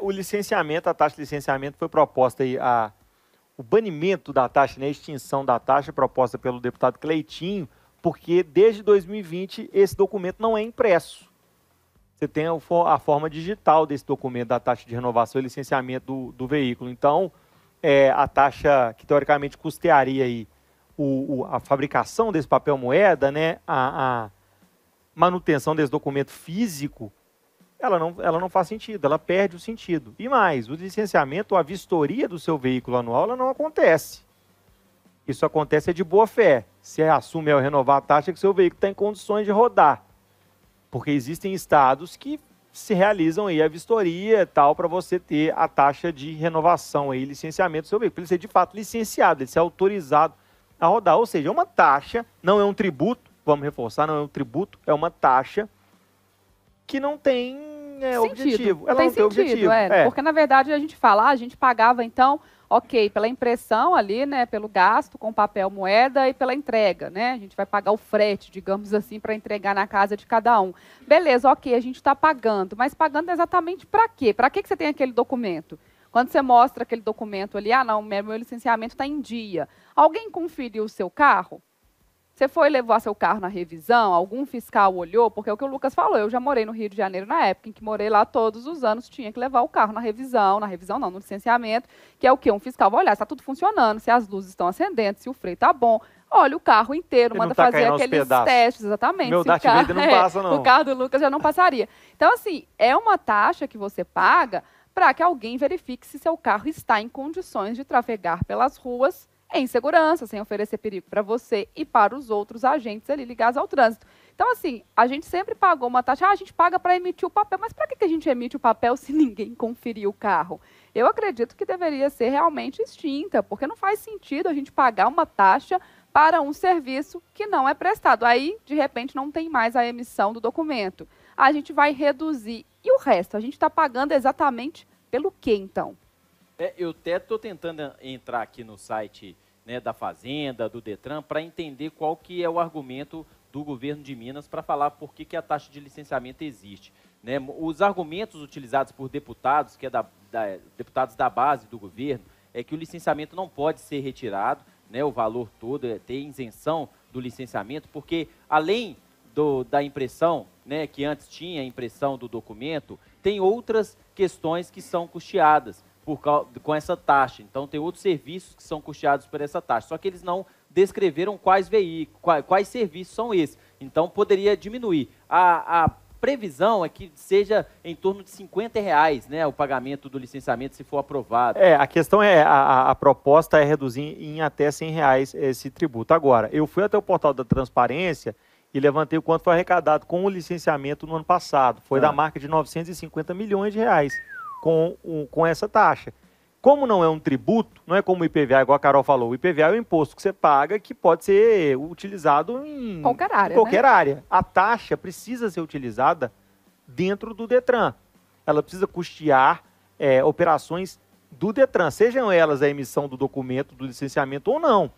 O licenciamento, a taxa de licenciamento foi proposta aí, o banimento da taxa, né, a extinção da taxa proposta pelo deputado Cleitinho, porque desde 2020 esse documento não é impresso. Você tem a forma digital desse documento da taxa de renovação e licenciamento do veículo. Então, a taxa que teoricamente custearia aí a fabricação desse papel moeda, né, a manutenção desse documento físico, ela não faz sentido, ela perde o sentido. E mais, o licenciamento, a vistoria do seu veículo anual, ela não acontece. Isso acontece de boa fé. Você assume ao renovar a taxa que seu veículo está em condições de rodar. Porque existem estados que se realizam aí a vistoria e tal, para você ter a taxa de renovação aí, licenciamento do seu veículo. Ele ser de fato licenciado, ele ser autorizado a rodar. Ou seja, é uma taxa, não é um tributo, vamos reforçar, não é um tributo, é uma taxa que não tem objetivo. Ela não tem objetivo. Porque, na verdade, a gente pagava, então, ok, pela impressão ali, né, pelo gasto com papel moeda e pela entrega, né? A gente vai pagar o frete, digamos assim, para entregar na casa de cada um. Beleza, ok, a gente está pagando, mas pagando exatamente para quê? Para que você tem aquele documento? Quando você mostra aquele documento ali, não, meu licenciamento está em dia. Alguém conferiu o seu carro? Você foi levar seu carro na revisão, algum fiscal olhou, porque é o que o Lucas falou, eu já morei no Rio de Janeiro na época em que morei lá todos os anos, tinha que levar o carro na revisão não, no licenciamento, que é o quê? Um fiscal vai olhar se está tudo funcionando, se as luzes estão acendendo, se o freio está bom, olha o carro inteiro, manda fazer aqueles testes, exatamente. Meu Darth Vader não passa, não. O carro do Lucas já não passaria. Então, assim, é uma taxa que você paga para que alguém verifique se seu carro está em condições de trafegar pelas ruas em segurança, sem oferecer perigo para você e para os outros agentes ali ligados ao trânsito. Então, assim, a gente sempre pagou uma taxa, a gente paga para emitir o papel, mas para que a gente emite o papel se ninguém conferir o carro? Eu acredito que deveria ser realmente extinta, porque não faz sentido a gente pagar uma taxa para um serviço que não é prestado. Aí, de repente, não tem mais a emissão do documento. A gente vai reduzir. E o resto? A gente está pagando exatamente pelo quê, então? Eu até estou tentando entrar aqui no site, né, da Fazenda, do Detran, para entender qual que é o argumento do governo de Minas para falar por que a taxa de licenciamento existe. Né? Os argumentos utilizados por deputados, que deputados da base do governo, é que o licenciamento não pode ser retirado, né, o valor todo, ter isenção do licenciamento, porque além da impressão, né, que antes tinha a impressão do documento, tem outras questões que são custeadas com essa taxa. Então, tem outros serviços que são custeados por essa taxa. Só que eles não descreveram quais serviços são esses. Então, poderia diminuir. A previsão é que seja em torno de R$50, né, o pagamento do licenciamento, se for aprovado. A questão a proposta é reduzir em até R$100 esse tributo. Agora, eu fui até o portal da transparência e levantei o quanto foi arrecadado com o licenciamento no ano passado. Foi da marca de R$950 milhões com essa taxa. Como não é um tributo, não é como o IPVA, igual a Carol falou, o IPVA é o imposto que você paga que pode ser utilizado em qualquer área. A taxa precisa ser utilizada dentro do Detran. Ela precisa custear operações do Detran, sejam elas a emissão do documento, do licenciamento ou não.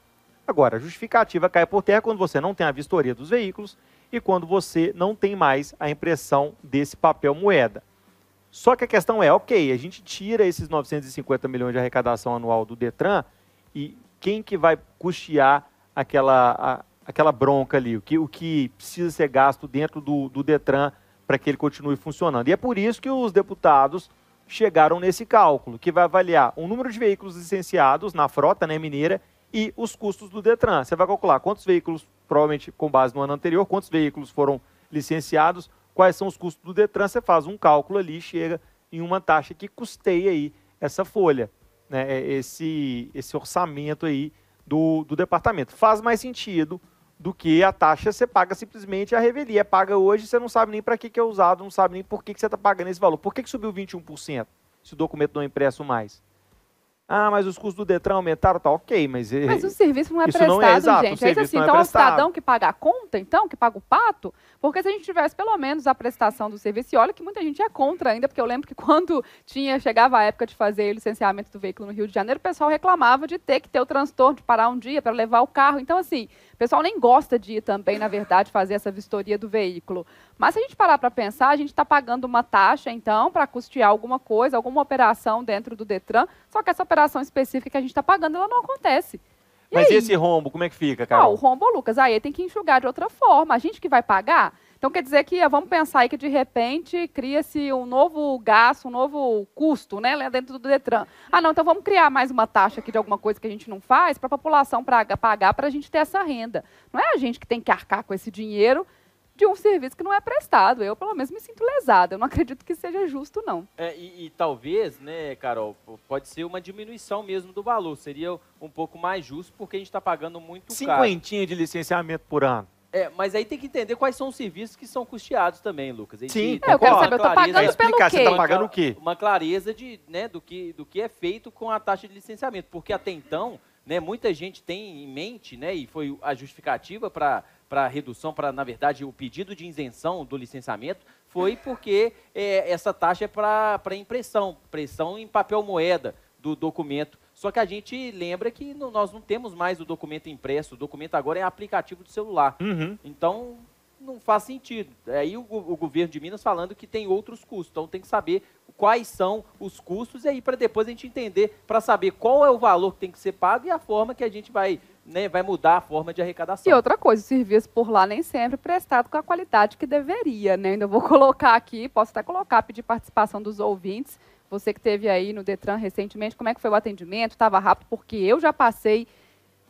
Agora, a justificativa cai por terra quando você não tem a vistoria dos veículos e quando você não tem mais a impressão desse papel moeda. Só que a questão ok, a gente tira esses 950 milhões de arrecadação anual do Detran e quem que vai custear aquela bronca ali, o que precisa ser gasto dentro do Detran para que ele continue funcionando. E é por isso que os deputados chegaram nesse cálculo, que vai avaliar o número de veículos licenciados na frota, né, mineira, e os custos do Detran. Você vai calcular quantos veículos, provavelmente com base no ano anterior, quantos veículos foram licenciados, quais são os custos do Detran, você faz um cálculo ali e chega em uma taxa que custeia aí essa folha, né, esse orçamento aí do departamento. Faz mais sentido do que a taxa você paga simplesmente a revelia. Paga hoje, você não sabe nem para que é usado, não sabe nem por que você está pagando esse valor. Por que subiu 21% se o documento não é impresso mais? Mas os custos do Detran aumentaram, tá ok, mas o serviço não é prestado, não é exato, gente. É assim, então é o cidadão que paga a conta, então, que paga o pato? Porque se a gente tivesse pelo menos a prestação do serviço, e olha que muita gente é contra ainda, porque eu lembro que quando chegava a época de fazer o licenciamento do veículo no Rio de Janeiro, o pessoal reclamava de ter que ter o transtorno de parar um dia para levar o carro. Então, assim, pessoal nem gosta de ir também, na verdade, fazer essa vistoria do veículo. Mas se a gente parar para pensar, a gente está pagando uma taxa, então, para custear alguma coisa, alguma operação dentro do Detran, só que essa operação específica que a gente está pagando, ela não acontece. Mas esse rombo, como é que fica, Carol? O rombo, Lucas, aí tem que enxugar de outra forma. A gente que vai pagar... Então, quer dizer que, vamos pensar aí que, de repente, cria-se um novo gasto, um novo custo, né, lá dentro do Detran. Ah, não, então vamos criar mais uma taxa aqui de alguma coisa que a gente não faz para a população pagar para a gente ter essa renda. Não é a gente que tem que arcar com esse dinheiro de um serviço que não é prestado. Eu, pelo menos, me sinto lesada. Eu não acredito que seja justo, não. E talvez, né, Carol, pode ser uma diminuição mesmo do valor. Seria um pouco mais justo, porque a gente está pagando muito caro. Cinquentinha de licenciamento por ano. Mas aí tem que entender quais são os serviços que são custeados também, Lucas. Sim, eu quero saber, eu estou pagando pelo quê? Você está pagando o quê? Uma clareza do que é feito com a taxa de licenciamento. Porque até então, né, muita gente tem em mente, né, e foi a justificativa para a redução, na verdade, o pedido de isenção do licenciamento, foi porque essa taxa é para impressão em papel moeda do documento. Só que a gente lembra que nós não temos mais o documento impresso, o documento agora é aplicativo do celular. Uhum. Então, não faz sentido. Aí o governo de Minas falando que tem outros custos. Então, tem que saber quais são os custos e aí para depois a gente entender, para saber qual é o valor que tem que ser pago e a forma que a gente vai mudar a forma de arrecadação. E outra coisa, o serviço por lá nem sempre é prestado com a qualidade que deveria, né? Ainda vou colocar aqui, posso até colocar, pedir participação dos ouvintes. Você que esteve aí no Detran recentemente, como é que foi o atendimento? Estava rápido? Porque eu já passei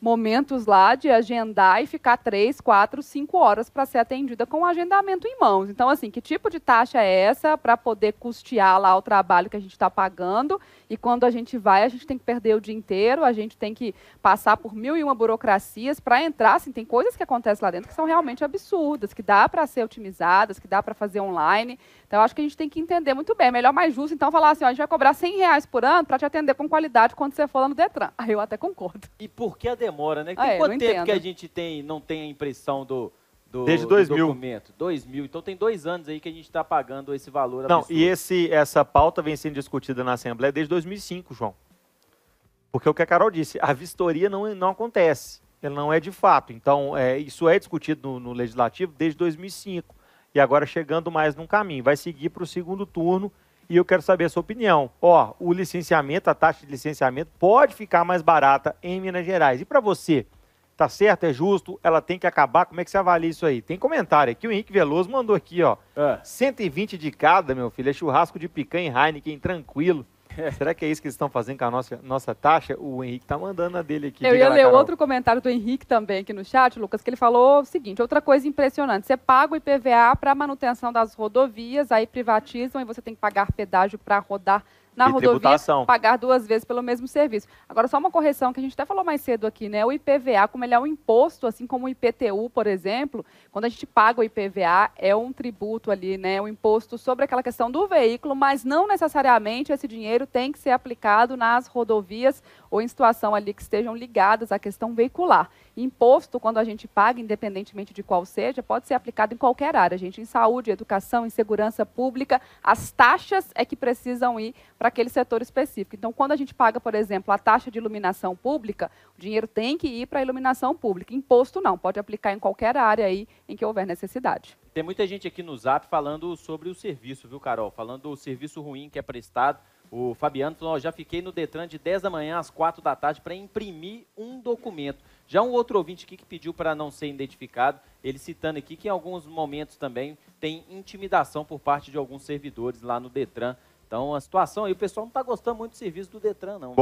momentos lá de agendar e ficar 3, 4, 5 horas para ser atendida com o agendamento em mãos. Então, assim, que tipo de taxa é essa para poder custear lá o trabalho que a gente está pagando? E quando a gente vai, a gente tem que perder o dia inteiro, a gente tem que passar por 1001 burocracias para entrar. Assim, tem coisas que acontecem lá dentro que são realmente absurdas, que dá para ser otimizadas, que dá para fazer online. Então, eu acho que a gente tem que entender muito bem. É melhor, mais justo, então, falar assim, ó, a gente vai cobrar R$100 por ano para te atender com qualidade quando você for lá no Detran. Aí eu até concordo. E por que a demora, né? Tem quanto tempo que a gente não tem a impressão Desde 2000. Do documento? 2000. Então tem 2 anos aí que a gente está pagando esse valor Não, absurdo. e essa pauta vem sendo discutida na Assembleia desde 2005, João. Porque o que a Carol disse, a vistoria não acontece. Ela não é de fato. Então, isso é discutido no Legislativo desde 2005. E agora chegando mais num caminho. Vai seguir para o segundo turno e eu quero saber a sua opinião. Ó, o licenciamento, a taxa de licenciamento pode ficar mais barata em Minas Gerais. E para você, tá certo, é justo, ela tem que acabar? Como é que você avalia isso aí? Tem comentário aqui, o Henrique Veloso mandou aqui, ó. 120 de cada, meu filho, é churrasco de picanha e Heineken, tranquilo. Será que é isso que eles estão fazendo com a nossa taxa? O Henrique tá mandando a dele aqui. Eu ia ler outro comentário do Henrique também aqui no chat, Lucas, que ele falou o seguinte, outra coisa impressionante, você paga o IPVA para manutenção das rodovias, aí privatizam e você tem que pagar pedágio para rodar na rodovia, pagar 2 vezes pelo mesmo serviço. Agora, só uma correção que a gente até falou mais cedo aqui, né? O IPVA, como ele é um imposto, assim como o IPTU, por exemplo, quando a gente paga o IPVA, é um tributo ali, né? Um imposto sobre aquela questão do veículo, mas não necessariamente esse dinheiro tem que ser aplicado nas rodovias ou em situação ali que estejam ligadas à questão veicular. Imposto, quando a gente paga, independentemente de qual seja, pode ser aplicado em qualquer área, gente, em saúde, educação, em segurança pública, as taxas é que precisam ir para aquele setor específico. Então, quando a gente paga, por exemplo, a taxa de iluminação pública, o dinheiro tem que ir para a iluminação pública. Imposto não, pode aplicar em qualquer área aí em que houver necessidade. Tem muita gente aqui no Zap falando sobre o serviço, viu, Carol? Falando do serviço ruim que é prestado. O Fabiano falou, já fiquei no Detran de 10 da manhã às 4 da tarde para imprimir um documento. Já um outro ouvinte aqui que pediu para não ser identificado, ele citando aqui que em alguns momentos também tem intimidação por parte de alguns servidores lá no Detran. Então, a situação aí, o pessoal não está gostando muito do serviço do Detran, não.